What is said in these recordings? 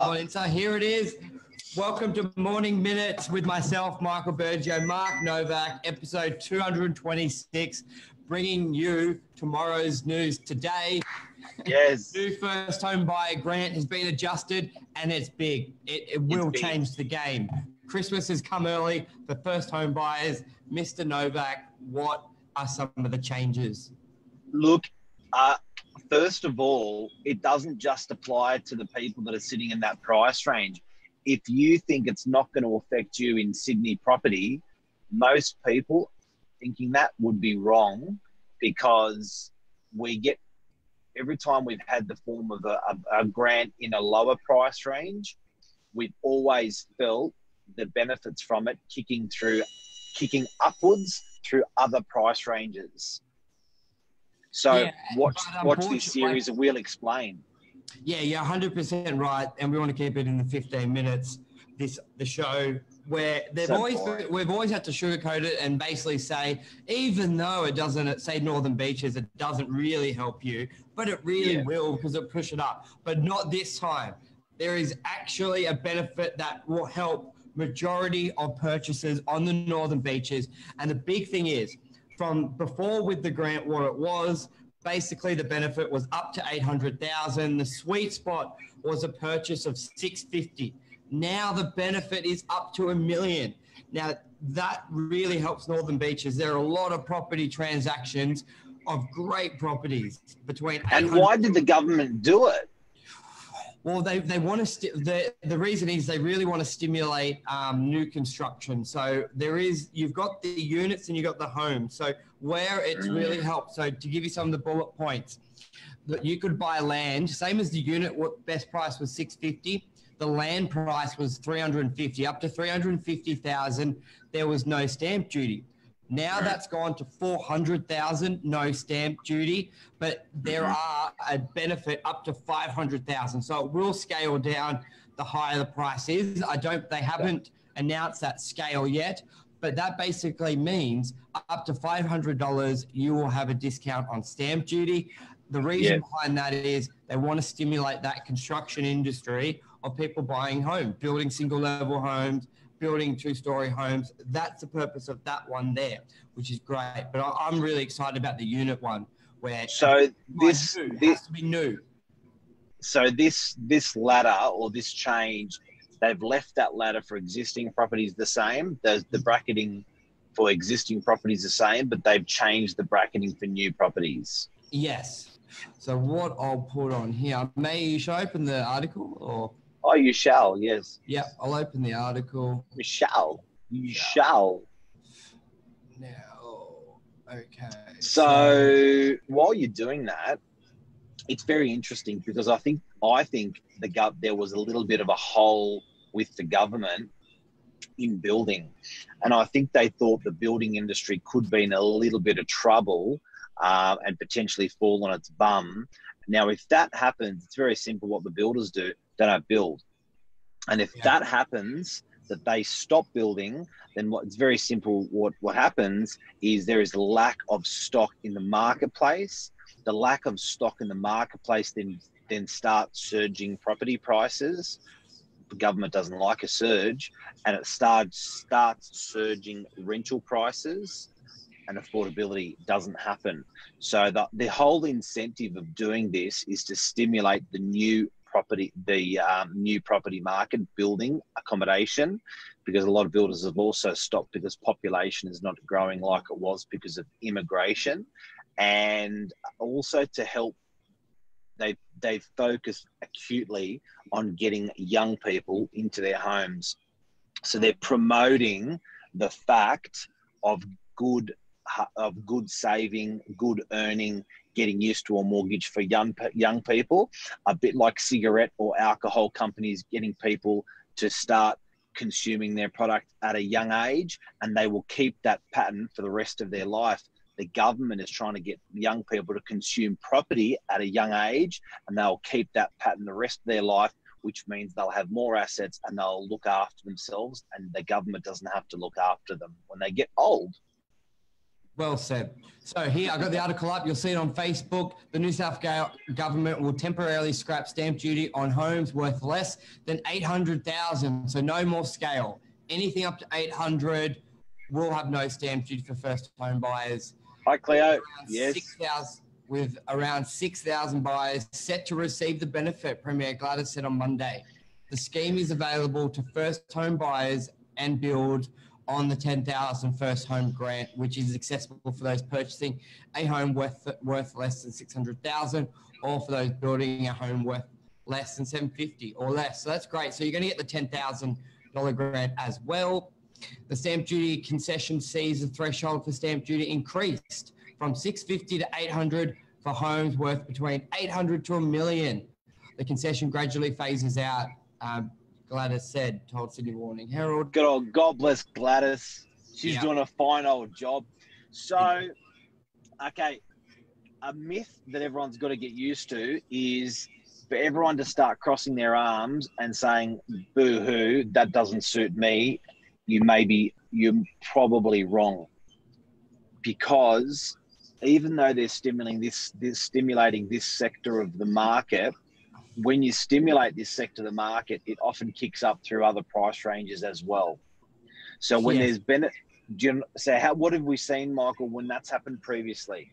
Morning. So here it is. Welcome to Morning Minutes with myself, Michael Burgio, Mark Novak, episode 226, bringing you tomorrow's news. Today, yes, new first home buyer grant has been adjusted and it's big. It will change the game. Christmas has come early for first home buyers. Mr. Novak, what are some of the changes? Look, first of all, it doesn't just apply to the people that are sitting in that price range. If you think it's not going to affect you in Sydney property, most people thinking that would be wrong, because we get, every time we've had the form of a grant in a lower price range, we've always felt the benefits from it kicking upwards through other price ranges. So watch this series and we'll explain. Yeah, you're 100% right, and we want to keep it in the 15 minutes. The show where we've always had to sugarcoat it and basically say, even though it doesn't say Northern Beaches, it doesn't really help you, but it really will, because it'll push it up. But not this time. There is actually a benefit that will help majority of purchases on the Northern Beaches, and the big thing is, from before with the grant, what it was, basically the benefit was up to 800,000. The sweet spot was a purchase of 650. Now the benefit is up to $1 million. Now that really helps Northern Beaches. There are a lot of property transactions of great properties between. And why did the government do it? Well, they want to. The reason is they really want to stimulate new construction. So you've got the units and you've got the homes. So where it's really helped. So to give you some of the bullet points, that you could buy land, same as the unit. What best price was 650. The land price was 350, up to 350,000. There was no stamp duty. Now that's gone to 400,000, no stamp duty, but there are a benefit up to 500,000. So it will scale down the higher the price is. They haven't announced that scale yet, but that basically means up to $500, you will have a discount on stamp duty. The reason behind that is they want to stimulate that construction industry of people buying homes, building single level homes, building two-story homes. That's the purpose of that one there, which is great. But I'm really excited about the unit one, where this has to be new. So this ladder or this change, they've left that ladder for existing properties the same. The bracketing for existing properties the same, but they've changed the bracketing for new properties. Yes. So what I'll put on here, you should open the article or? Oh, you shall, yes. Yeah, I'll open the article. You shall. Now, okay. So while you're doing that, it's very interesting, because I think there was a little bit of a hole with the government in building, and I think they thought the building industry could be in a little bit of trouble and potentially fall on its bum. Now, if that happens, it's very simple what the builders do. They don't build. And if that happens, that they stop building, then it's very simple. What happens is there is a lack of stock in the marketplace. The lack of stock in the marketplace then starts surging property prices. The government doesn't like a surge, and it starts surging rental prices, and affordability doesn't happen. So the whole incentive of doing this is to stimulate the new property market, building accommodation, because a lot of builders have also stopped because population is not growing like it was because of immigration, and also to help. They focus acutely on getting young people into their homes. So they're promoting the fact of good saving, good earning, getting used to a mortgage for young people, a bit like cigarette or alcohol companies getting people to start consuming their product at a young age, and they will keep that pattern for the rest of their life. The government is trying to get young people to consume property at a young age, and they'll keep that pattern the rest of their life, which means they'll have more assets and they'll look after themselves, and the government doesn't have to look after them when they get old. Well said. So here, I got the article up. You'll see it on Facebook. The New South Wales government will temporarily scrap stamp duty on homes worth less than 800,000. So no more scale. Anything up to 800 will have no stamp duty for first home buyers. Hi, Cleo. Yes. With around 6,000 buyers set to receive the benefit, Premier Gladys said on Monday. The scheme is available to first home buyers and build on the 10,000 first home grant, which is accessible for those purchasing a home worth less than 600,000, or for those building a home worth less than 750 or less. So that's great. So you're going to get the $10,000 grant as well. The stamp duty concession sees the threshold for stamp duty increased from 650 to 800 for homes worth between 800 to $1 million. The concession gradually phases out. Gladys said, told Sydney Morning Herald. Good old God bless Gladys. She's doing a fine old job. So, okay, a myth that everyone's got to get used to is for everyone to start crossing their arms and saying, boo-hoo, that doesn't suit me. You're probably wrong. Because even though they're stimulating this sector of the market, when you stimulate this sector of the market, it often kicks up through other price ranges as well. So when there's been, what have we seen, Michael, when that's happened previously?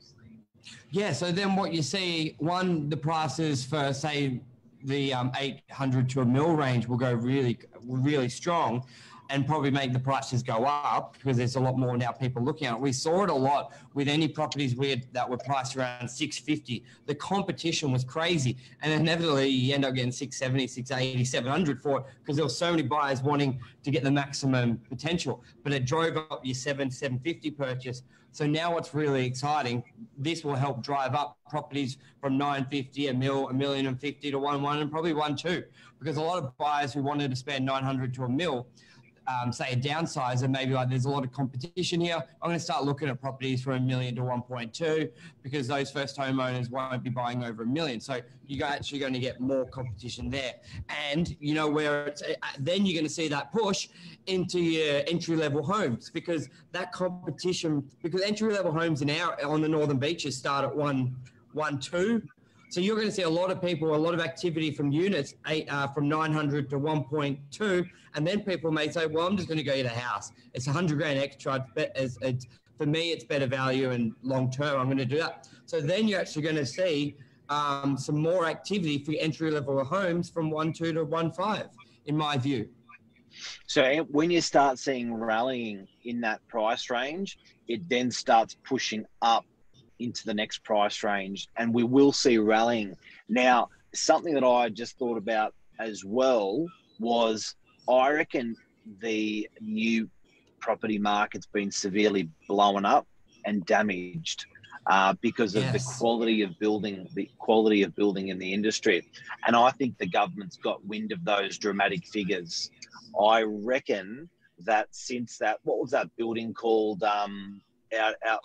Yeah, so then what you see, the prices for, say, the 800 to $1 million range will go really strong, and probably make the prices go up because there's a lot more now people looking at it. We saw it a lot with any properties that were priced around 650. The competition was crazy, and inevitably you end up getting 670, 680, 700 for it because there were so many buyers wanting to get the maximum potential. But it drove up your 750 purchase. So now what's really exciting, this will help drive up properties from 950, $1 million and 50 to 1.1 and probably 1.2, because a lot of buyers who wanted to spend 900 to $1 million, say a downsizer, maybe like there's a lot of competition here. I'm going to start looking at properties from $1 million to 1.2 because those first homeowners won't be buying over $1 million. So you're actually going to get more competition there. And you know where it's, then you're going to see that push into your entry-level homes because that competition, because entry-level homes on the Northern Beaches start at 1.2. So you're going to see a lot of activity from units from 900 to 1.2, and then people may say, "Well, I'm just going to go get a house. It's $100,000 extra. For me, it's better value and long term. I'm going to do that." So then you're actually going to see some more activity for entry level homes from 1.2 to 1.5, in my view. So when you start seeing rallying in that price range, it then starts pushing up into the next price range, and we will see rallying. Now, something that I just thought about as well was I reckon the new property market's been severely blown up and damaged because of the quality of building in the industry. And I think the government's got wind of those dramatic figures. I reckon that since that, what was that building called?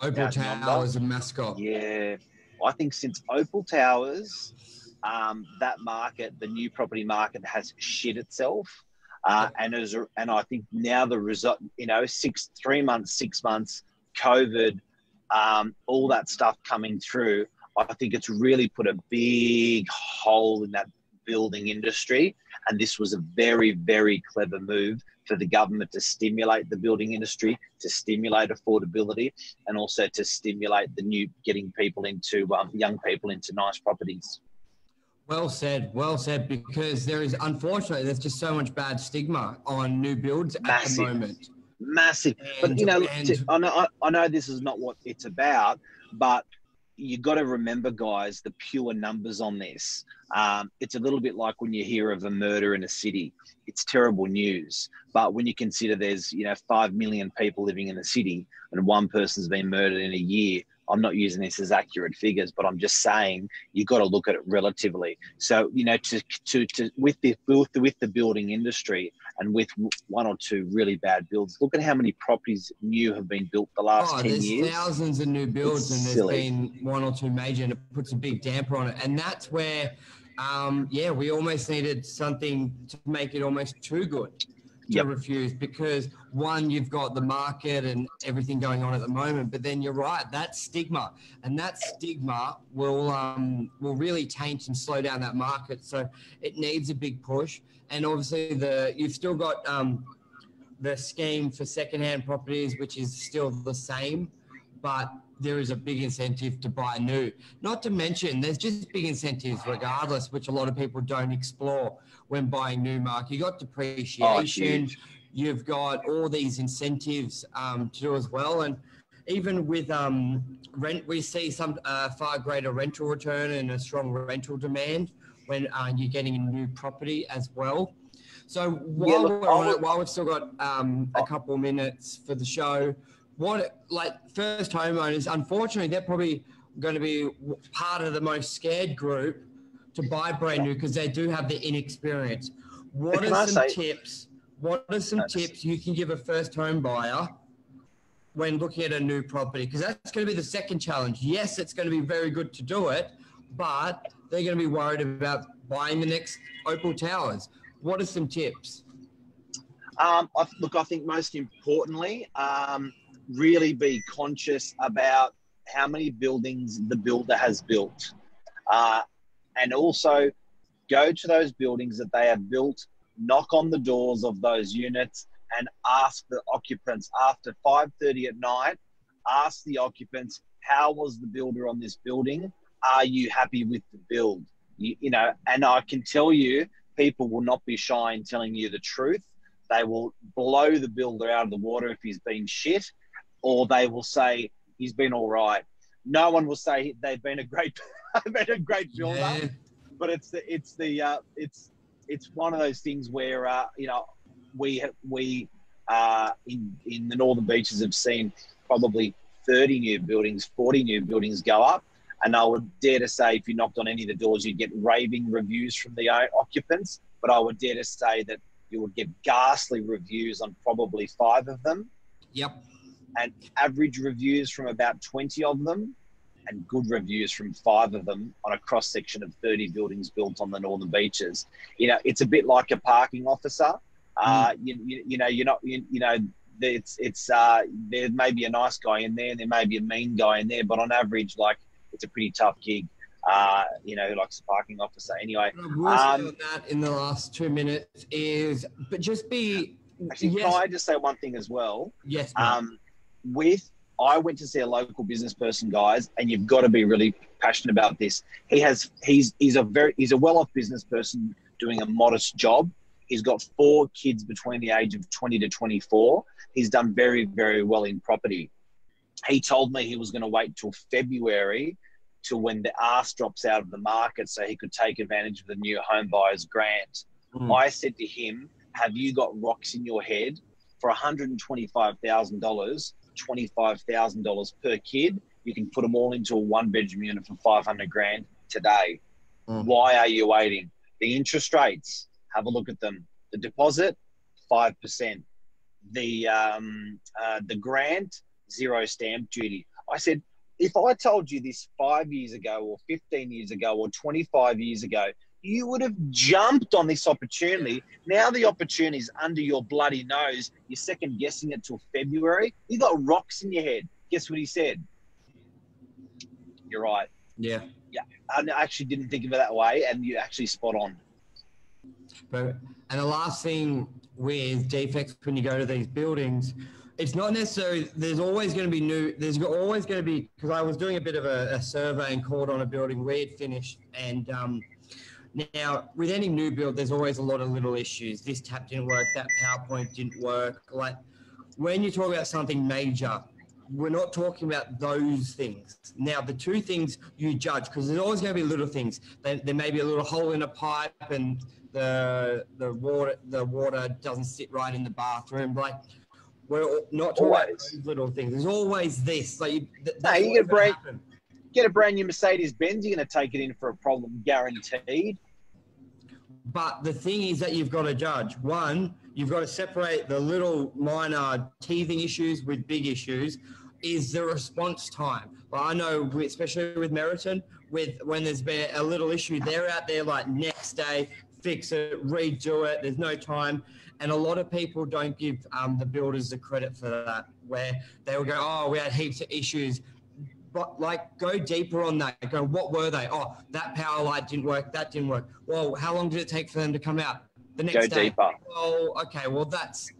Opal Towers and Mascot. Yeah. I think since Opal Towers, that market, the new property market has shit itself. And I think now the result, 3 months, 6 months, COVID, all that stuff coming through, I think it's really put a big hole in that building industry. And this was a very, very clever move for the government to stimulate the building industry, to stimulate affordability, and also to stimulate getting people into, young people into nice properties. Well said, because unfortunately, there's just so much bad stigma on new builds at the moment. Massive. But, I know this is not what it's about, but you got to remember, guys, the pure numbers on this. It's a little bit like when you hear of a murder in a city. It's terrible news. But when you consider there's, 5 million people living in the city and one person's been murdered in a year, I'm not using this as accurate figures, but I'm just saying you got to look at it relatively. So, with the building industry and with one or two really bad builds, look at how many properties new have been built the last 10 years. There's thousands of new builds, and there's been one or two major, and it puts a big damper on it. And that's where, we almost needed something to make it almost too good. to refuse, because one, you've got the market and everything going on at the moment, but then you're right, that stigma will really taint and slow down that market. So it needs a big push. And obviously you've still got the scheme for secondhand properties, which is still the same, but there is a big incentive to buy new. Not to mention, there's just big incentives regardless, which a lot of people don't explore when buying new, Mark. You got depreciation, you've got all these incentives to do as well. And even with rent, we see some far greater rental return and a strong rental demand when you're getting a new property as well. So while we've still got a couple of minutes for the show, first homeowners, unfortunately, they're probably going to be part of the most scared group to buy brand new because they do have the inexperience. What are some tips you can give a first home buyer when looking at a new property? Because that's going to be the second challenge. Yes, it's going to be very good to do it, but they're going to be worried about buying the next Opal Towers. What are some tips? I think most importantly, really be conscious about how many buildings the builder has built. And also go to those buildings that they have built, knock on the doors of those units and ask the occupants after 5:30 at night, ask the occupants, how was the builder on this building? Are you happy with the build? You know, and I can tell you, people will not be shy in telling you the truth. They will blow the builder out of the water if he's been shit, or they will say he's been all right. No one will say they've been a great, builder, yeah. But it's one of those things where we in the Northern Beaches have seen probably 30 new buildings, 40 new buildings go up. And I would dare to say, if you knocked on any of the doors, you'd get raving reviews from the occupants. But I would dare to say that you would get ghastly reviews on probably 5 of them. Yep. And average reviews from about 20 of them, and good reviews from 5 of them on a cross section of 30 buildings built on the Northern Beaches. You know, it's a bit like a parking officer. There may be a nice guy in there, and there may be a mean guy in there, but on average, it's a pretty tough gig. Like a parking officer. Anyway, what I will say on that in the last 2 minutes is, but just be. Actually, yes. Can I just say one thing as well? Yes. I went to see a local business person, guys, and you've got to be really passionate about this. He's a well-off business person doing a modest job. He's got 4 kids between the age of 20 to 24. He's done very, very well in property. He told me he was going to wait till February to when the arse drops out of the market so he could take advantage of the new home buyers grant. I said to him, have you got rocks in your head? For $125,000, $25,000 per kid, you can put them all into a 1-bedroom unit for $500,000 today. Why are you waiting? The interest rates, have a look at them. The deposit, 5%. The grant, 0 stamp duty. I said, if I told you this 5 years ago or 15 years ago or 25 years ago, you would have jumped on this opportunity. Now the opportunity is under your bloody nose. You're second guessing it till February. You got rocks in your head. Guess what he said? You're right. Yeah. Yeah. I actually didn't think of it that way, and you're actually spot on. And the last thing with defects when you go to these buildings, it's not necessarily, there's always going to be because I was doing a bit of a survey and called on a building we had finished, and now with any new build, there's always a lot of little issues. This tap didn't work, that PowerPoint didn't work. Like when you talk about something major, we're not talking about those things. Now, the 2 things you judge, because there's always going to be little things. There may be a little hole in a pipe and the water doesn't sit right in the bathroom. Like, we're not talking about those little things. There's always this. Like, you get a brand new Mercedes Benz, you're going to take it in for a problem, guaranteed. But the thing is that you've got to judge. One, you've got to separate the little minor teething issues with big issues. Is the response time? Well, I know, especially with Meriton, when there's been a little issue, they're out there like next day fix it, redo it. There's no time. And a lot of people don't give the builders the credit for that, where they will go, oh, we had heaps of issues. But like, go deeper on that. Go, what were they? Oh, that power light didn't work. That didn't work. Well, how long did it take for them to come out? The next day. Deeper. Well, okay. Well, that's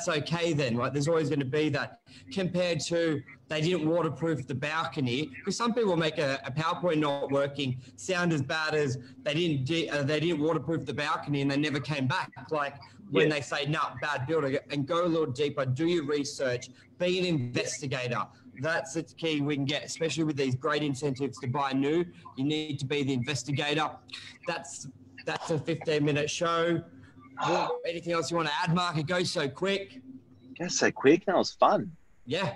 okay then, right? There's always going to be that, compared to they didn't waterproof the balcony, because some people make a PowerPoint not working sound as bad as they didn't waterproof the balcony and they never came back. Like when they say, no, bad builder, and go a little deeper, do your research, be an investigator. That's the key we can get, especially with these great incentives to buy new. You need to be the investigator. That's a 15-minute show. Anything else you want to add, Mark? It goes so quick. Goes so quick. That was fun. Yeah.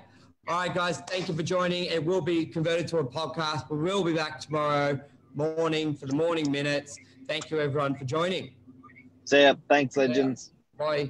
All right, guys. Thank you for joining. It will be converted to a podcast. We will be back tomorrow morning for the morning minutes. Thank you, everyone, for joining. See ya. Thanks, legends. Bye.